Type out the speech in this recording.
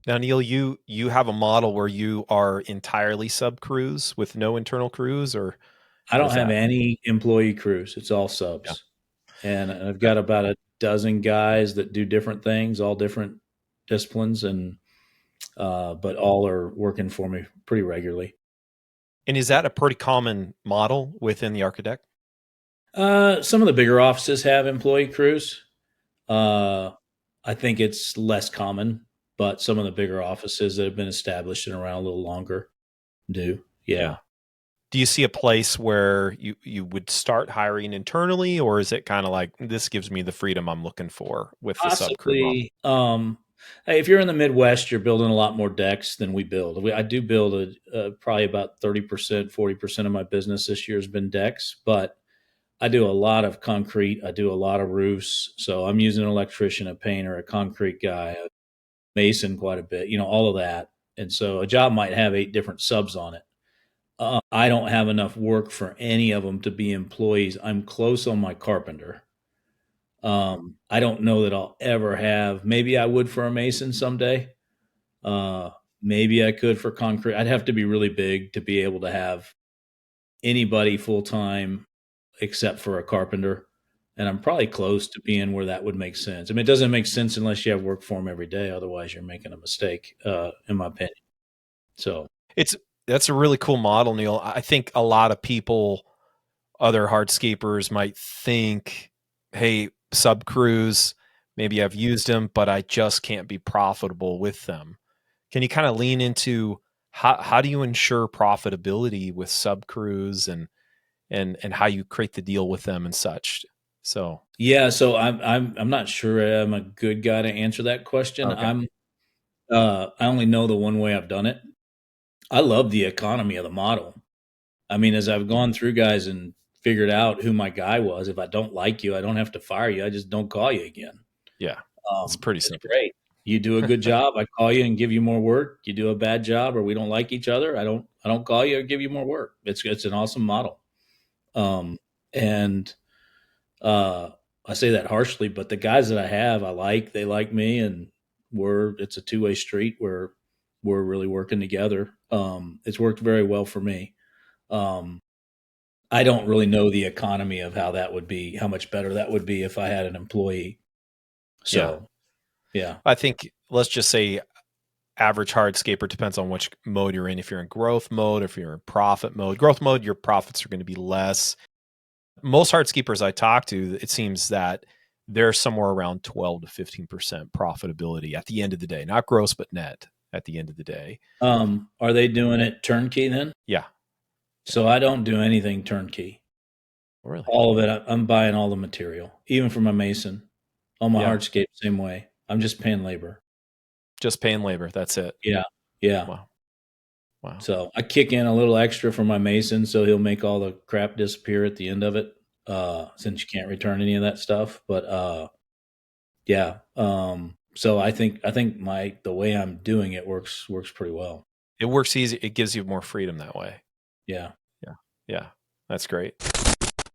Now, Neil, you have a model where you are entirely sub crews with no internal crews, or I how don't does have that? any employee crews. It's all Yeah. subs. And I've got about a dozen guys that do different things, all different disciplines, and but all are working for me pretty regularly. And is that a pretty common model within the architect? Some of the bigger offices have employee crews. Uh, I think it's less common, but some of the bigger offices that have been established and around a little longer do. Yeah. Yeah. Do you see a place where you would start hiring internally, or is it kind of like this gives me the freedom I'm looking for with the sub crew model? Possibly. Hey, if you're in the Midwest, you're building a lot more decks than we build. I do build probably about 30%, 40% of my business this year has been decks, but I do a lot of concrete. I do a lot of roofs. So I'm using an electrician, a painter, a concrete guy, a mason quite a bit, all of that. And so a job might have 8 different subs on it. I don't have enough work for any of them to be employees. I'm close on my carpenter. I don't know that I'll ever have. Maybe I would for a mason someday. Uh, Maybe I could for concrete. I'd have to be really big to be able to have anybody full time except for a carpenter. And I'm probably close to being where that would make sense. I mean, it doesn't make sense unless you have work for them every day. Otherwise, you're making a mistake, in my opinion. So, It's That's a really cool model, Neil. I think a lot of people, other hardscapers, might think, "Hey, sub crews, maybe I've used them, but I just can't be profitable with them." Can you kind of lean into how do you ensure profitability with sub crews and how you create the deal with them and such? So yeah. So I'm not sure I'm a good guy to answer that question. okay, I only know the one way I've done it. I love the economy of the model. I mean, as I've gone through guys and figured out who my guy was, if I don't like you, I don't have to fire you. I just don't call you again. yeah, it's pretty It's simple. great. You do a good job, I call you and give you more work. You do a bad job or we don't like each other, I don't call you or give you more work. It's an awesome model. And uh I say that harshly, but the guys that I have, they like me, and it's a two-way street where we're really working together. It's worked very well for me. Um I don't really know the economy of how much better that would be if I had an employee. Yeah, So, yeah. I think let's just say average hardscaper depends on which mode you're in. If you're in growth mode, if you're in profit mode, growth mode, your profits are going to be less. Most hardscapers I talk to, it seems that they're somewhere around 12 to 15% profitability at the end of the day, not gross, but net at the end of the day. Are they doing it turnkey then? Yeah. Yeah. So I don't do anything turnkey. Oh, really? All of it, I'm buying all the material, even for my mason. On my Yeah. hardscape, same way. I'm just paying labor. Just paying labor. That's it. Yeah, yeah. Wow. Wow. So I kick in a little extra for my mason, so he'll make all the crap disappear at the end of it. Since you can't return any of that stuff, but yeah. So I think the way I'm doing it works pretty well. It works easy. It gives you more freedom that way. Yeah. Yeah. Yeah. That's great.